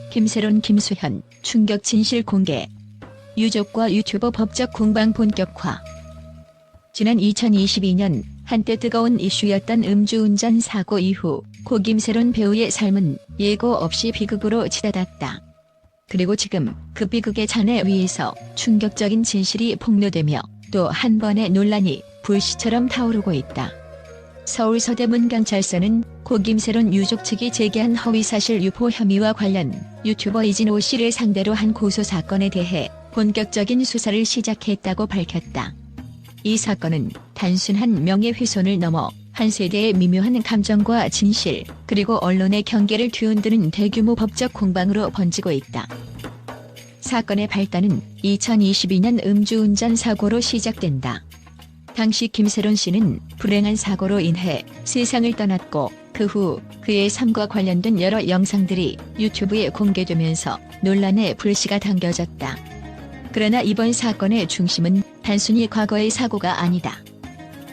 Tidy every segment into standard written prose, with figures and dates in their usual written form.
김세론 김수현 충격 진실 공개. 유족과 유튜버 법적 공방 본격화. 지난 2022년 한때 뜨거운 이슈였던 음주운전 사고 이후 고 김세론 배우의 삶은 예고 없이 비극으로 치닫았다. 그리고 지금 그 비극의 잔해 위에서 충격적인 진실이 폭로되며 또 한 번의 논란이 불씨처럼 타오르고 있다. 서울 서대문경찰서는 고 김세론 유족 측이 제기한 허위사실 유포 혐의와 관련 유튜버 이진호 씨를 상대로 한 고소 사건에 대해 본격적인 수사를 시작했다고 밝혔다. 이 사건은 단순한 명예훼손을 넘어 한 세대의 미묘한 감정과 진실, 그리고 언론의 경계를 뒤흔드는 대규모 법적 공방으로 번지고 있다. 사건의 발단은 2022년 음주운전 사고로 시작된다. 당시 김세론 씨는 불행한 사고로 인해 세상을 떠났고 그 후 그의 삶과 관련된 여러 영상들이 유튜브에 공개되면서 논란의 불씨가 당겨졌다. 그러나 이번 사건의 중심은 단순히 과거의 사고가 아니다.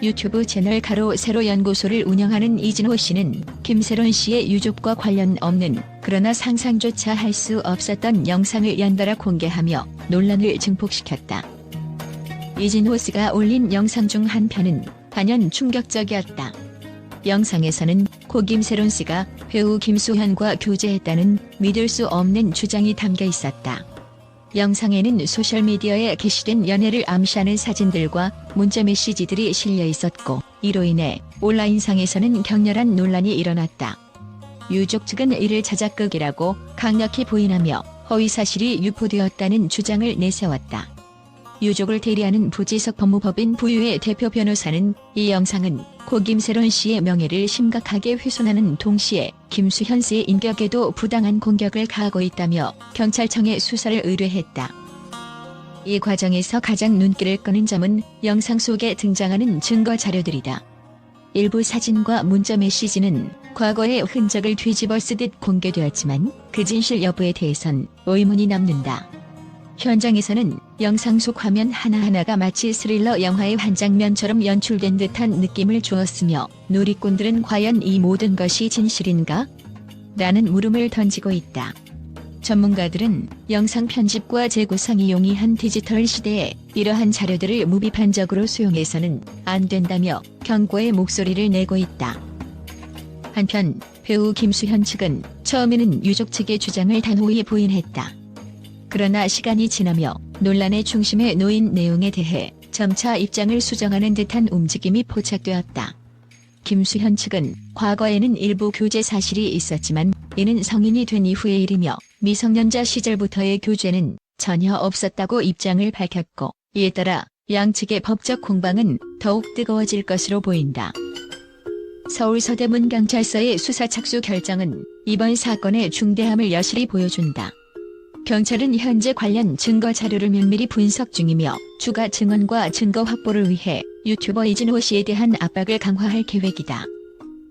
유튜브 채널 세로 연구소를 운영하는 이진호 씨는 김세론 씨의 유족과 관련 없는, 그러나 상상조차 할 수 없었던 영상을 연달아 공개하며 논란을 증폭시켰다. 이진호 씨가 올린 영상 중 한 편은 단연 충격적이었다. 영상에서는 고 김세론 씨가 배우 김수현과 교제했다는 믿을 수 없는 주장이 담겨 있었다. 영상에는 소셜미디어에 게시된 연애를 암시하는 사진들과 문자 메시지들이 실려 있었고, 이로 인해 온라인상에서는 격렬한 논란이 일어났다. 유족 측은 이를 자작극이라고 강력히 부인하며 허위사실이 유포되었다는 주장을 내세웠다. 유족을 대리하는 부지석 법무법인 부유의 대표 변호사는 이 영상은 고 김세론 씨의 명예를 심각하게 훼손하는 동시에 김수현 씨의 인격에도 부당한 공격을 가하고 있다며 경찰청에 수사를 의뢰했다. 이 과정에서 가장 눈길을 끄는 점은 영상 속에 등장하는 증거 자료들이다. 일부 사진과 문자 메시지는 과거의 흔적을 뒤집어 쓰듯 공개되었지만 그 진실 여부에 대해선 의문이 남는다. 현장에서는 영상 속 화면 하나하나가 마치 스릴러 영화의 한 장면처럼 연출된 듯한 느낌을 주었으며, 누리꾼들은 과연 이 모든 것이 진실인가? 라는 물음을 던지고 있다. 전문가들은 영상 편집과 재구성이 용이한 디지털 시대에 이러한 자료들을 무비판적으로 수용해서는 안 된다며 경고의 목소리를 내고 있다. 한편 배우 김수현 측은 처음에는 유족 측의 주장을 단호히 부인했다. 그러나 시간이 지나며 논란의 중심에 놓인 내용에 대해 점차 입장을 수정하는 듯한 움직임이 포착되었다. 김수현 측은 과거에는 일부 교제 사실이 있었지만 이는 성인이 된 이후의 일이며 미성년자 시절부터의 교제는 전혀 없었다고 입장을 밝혔고, 이에 따라 양측의 법적 공방은 더욱 뜨거워질 것으로 보인다. 서울 서대문경찰서의 수사 착수 결정은 이번 사건의 중대함을 여실히 보여준다. 경찰은 현재 관련 증거 자료를 면밀히 분석 중이며 추가 증언과 증거 확보를 위해 유튜버 이진호 씨에 대한 압박을 강화할 계획이다.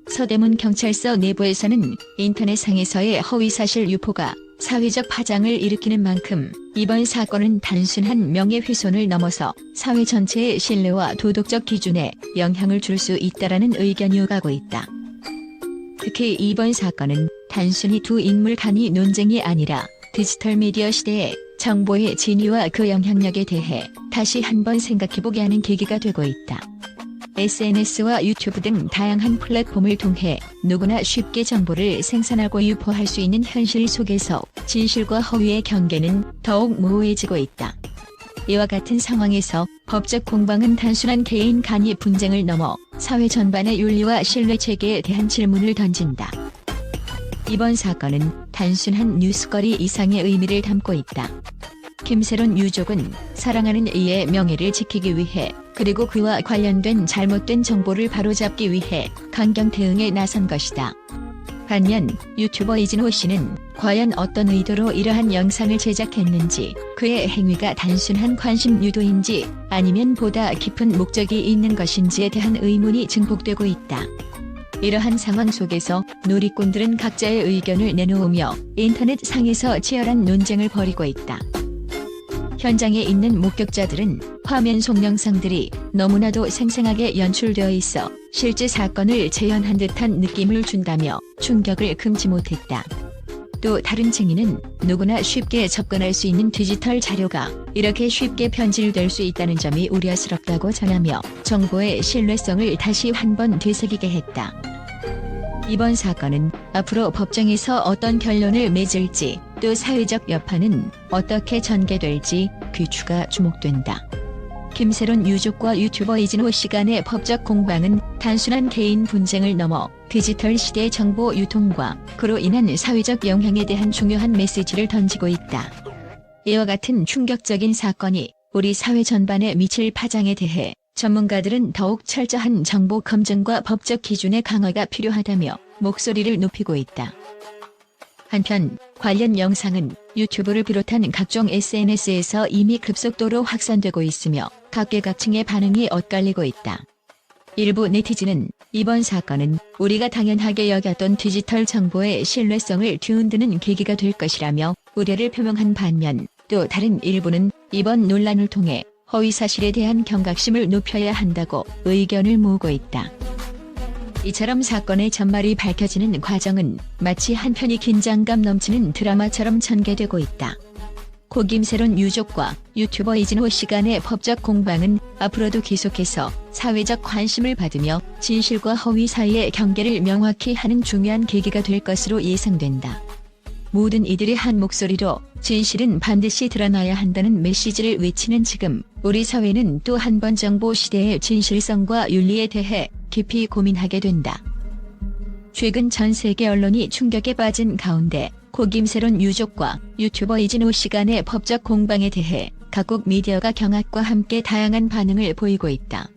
서대문경찰서 내부에서는 인터넷상에서의 허위사실 유포가 사회적 파장을 일으키는 만큼 이번 사건은 단순한 명예훼손을 넘어서 사회 전체의 신뢰와 도덕적 기준에 영향을 줄 수 있다라는 의견이 오가고 있다. 특히 이번 사건은 단순히 두 인물 간의 논쟁이 아니라 디지털 미디어 시대의 정보의 진위와 그 영향력에 대해 다시 한번 생각해보게 하는 계기가 되고 있다. SNS와 유튜브 등 다양한 플랫폼을 통해 누구나 쉽게 정보를 생산하고 유포할 수 있는 현실 속에서 진실과 허위의 경계는 더욱 모호해지고 있다. 이와 같은 상황에서 법적 공방은 단순한 개인 간의 분쟁을 넘어 사회 전반의 윤리와 신뢰 체계에 대한 질문을 던진다. 이번 사건은 단순한 뉴스거리 이상의 의미를 담고 있다. 김세론 유족은 사랑하는 이의 명예를 지키기 위해, 그리고 그와 관련된 잘못된 정보를 바로잡기 위해 강경 대응에 나선 것이다. 반면 유튜버 이진호 씨는 과연 어떤 의도로 이러한 영상을 제작했는지, 그의 행위가 단순한 관심 유도인지 아니면 보다 깊은 목적이 있는 것인지에 대한 의문이 증폭되고 있다. 이러한 상황 속에서 누리꾼들은 각자의 의견을 내놓으며 인터넷 상에서 치열한 논쟁을 벌이고 있다. 현장에 있는 목격자들은 화면 속 영상들이 너무나도 생생하게 연출되어 있어 실제 사건을 재현한 듯한 느낌을 준다며 충격을 금치 못했다. 또 다른 증인은 누구나 쉽게 접근할 수 있는 디지털 자료가 이렇게 쉽게 변질될 수 있다는 점이 우려스럽다고 전하며 정보의 신뢰성을 다시 한 번 되새기게 했다. 이번 사건은 앞으로 법정에서 어떤 결론을 맺을지 또 사회적 여파는 어떻게 전개될지 귀추가 주목된다. 김세론 유족과 유튜버 이진호 씨 간의 법적 공방은 단순한 개인 분쟁을 넘어 디지털 시대의 정보 유통과 그로 인한 사회적 영향에 대한 중요한 메시지를 던지고 있다. 이와 같은 충격적인 사건이 우리 사회 전반에 미칠 파장에 대해 전문가들은 더욱 철저한 정보 검증과 법적 기준의 강화가 필요하다며 목소리를 높이고 있다. 한편 관련 영상은 유튜브를 비롯한 각종 SNS에서 이미 급속도로 확산되고 있으며 각계각층의 반응이 엇갈리고 있다. 일부 네티즌은 이번 사건은 우리가 당연하게 여겼던 디지털 정보의 신뢰성을 뒤흔드는 계기가 될 것이라며 우려를 표명한 반면 또 다른 일부는 이번 논란을 통해 허위사실에 대한 경각심을 높여야 한다고 의견을 모으고 있다. 이처럼 사건의 전말이 밝혀지는 과정은 마치 한편이 긴장감 넘치는 드라마처럼 전개되고 있다. 고 김세론 유족과 유튜버 이진호 씨 간의 법적 공방은 앞으로도 계속해서 사회적 관심을 받으며 진실과 허위 사이의 경계를 명확히 하는 중요한 계기가 될 것으로 예상된다. 모든 이들이 한 목소리로 진실은 반드시 드러나야 한다는 메시지를 외치는 지금 우리 사회는 또 한 번 정보 시대의 진실성과 윤리에 대해 깊이 고민하게 된다. 최근 전 세계 언론이 충격에 빠진 가운데 고 김세론 유족과 유튜버 이진호 씨 간의 법적 공방에 대해 각국 미디어가 경악과 함께 다양한 반응을 보이고 있다.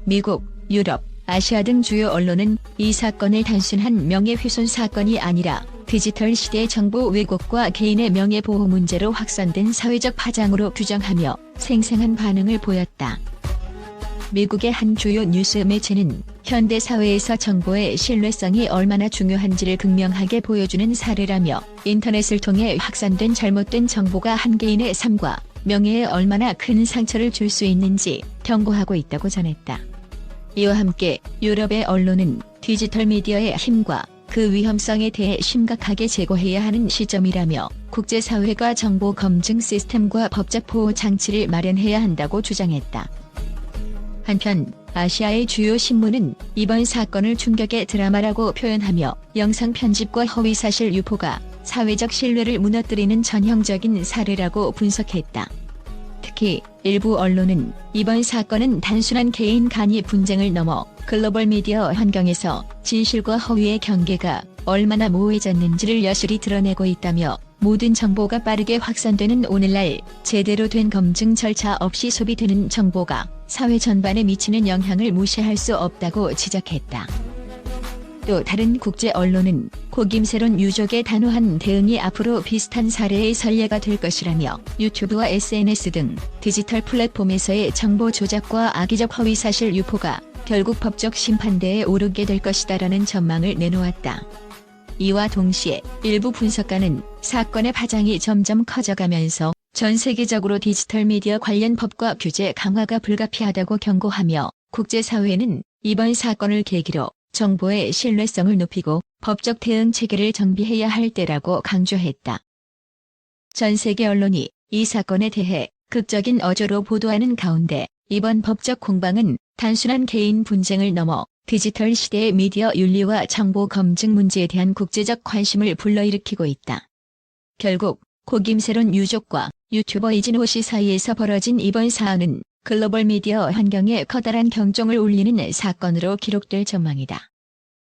미국, 유럽, 아시아 등 주요 언론은 이 사건을 단순한 명예훼손 사건이 아니라 디지털 시대의 정보 왜곡과 개인의 명예보호 문제로 확산된 사회적 파장으로 규정하며 생생한 반응을 보였다. 미국의 한 주요 뉴스 매체는 현대 사회에서 정보의 신뢰성이 얼마나 중요한지를 극명하게 보여주는 사례라며 인터넷을 통해 확산된 잘못된 정보가 한 개인의 삶과 명예에 얼마나 큰 상처를 줄 수 있는지 경고하고 있다고 전했다. 이와 함께 유럽의 언론은 디지털 미디어의 힘과 그 위험성에 대해 심각하게 제고해야 하는 시점이라며 국제사회가 정보 검증 시스템과 법적 보호 장치를 마련해야 한다고 주장했다. 한편 아시아의 주요 신문은 이번 사건을 충격의 드라마라고 표현하며 영상 편집과 허위사실 유포가 사회적 신뢰를 무너뜨리는 전형적인 사례라고 분석했다. 특히 일부 언론은 이번 사건은 단순한 개인 간의 분쟁을 넘어 글로벌 미디어 환경에서 진실과 허위의 경계가 얼마나 모호해졌는지를 여실히 드러내고 있다며 모든 정보가 빠르게 확산되는 오늘날 제대로 된 검증 절차 없이 소비되는 정보가 사회 전반에 미치는 영향을 무시할 수 없다고 지적했다. 또 다른 국제 언론은 고 김세론 유족의 단호한 대응이 앞으로 비슷한 사례의 선례가 될 것이라며 유튜브와 SNS 등 디지털 플랫폼에서의 정보 조작과 악의적 허위사실 유포가 결국 법적 심판대에 오르게 될 것이다라는 전망을 내놓았다. 이와 동시에 일부 분석가는 사건의 파장이 점점 커져가면서 전 세계적으로 디지털 미디어 관련 법과 규제 강화가 불가피하다고 경고하며 국제사회는 이번 사건을 계기로 정보의 신뢰성을 높이고 법적 대응 체계를 정비해야 할 때라고 강조했다. 전 세계 언론이 이 사건에 대해 극적인 어조로 보도하는 가운데 이번 법적 공방은 단순한 개인 분쟁을 넘어 디지털 시대의 미디어 윤리와 정보 검증 문제에 대한 국제적 관심을 불러일으키고 있다. 결국 고 김세론 유족과 유튜버 이진호 씨 사이에서 벌어진 이번 사안은 글로벌 미디어 환경에 커다란 경종을 울리는 사건으로 기록될 전망이다.